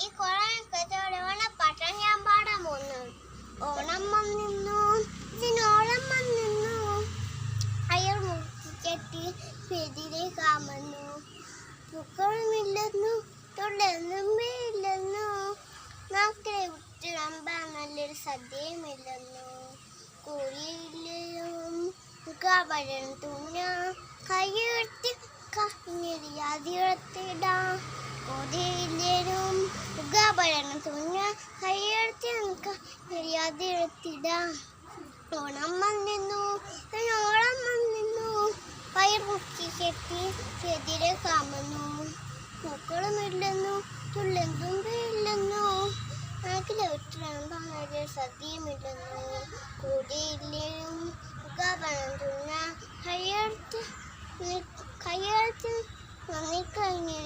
ഈ കൊറോണ പാട്ടാണ് ഞാൻ പാടാൻ പോകുന്നത്. ഓണം വന്നിന്നു, ഇതിനോളം വന്നിന്നു, അയർ മുറിച്ചെട്ടി എതിരെ കാമന്നു, പൂക്കളുമില്ലെന്നു തൊഴിലൊന്നുമില്ലെന്നു, നാക്കിലെ വിട്ട് നമ്പാൻ നല്ലൊരു സദ്യയുമില്ലെന്നു, കോഴിയിലും മുഖാഭരണം തുന്ന കൈയുയർത്തി ാതിടത്തിടാം, കോഴിയിലും മുഖാഭരണം തുന്ന കൈയുയർത്തി നെറിയാതിടത്തിടാം. ഓണം വന്നിന്നു, ഓണം വന്നിന്നു, പയർ മുക്കി കെട്ടി എതിരെ കാമന്നു, പൂക്കളുമില്ലെന്നു തുള്ളെന്തുമ്പില്ലെന്നു, നാക്കിലെ വിട്ടിടാൻ സദ്യയുമില്ലെന്നു, കൂടിയില്ലേനും മുഖാഭരണം തുന്ന കൈയെടുത്ത് നന്ദി കഴിഞ്ഞ്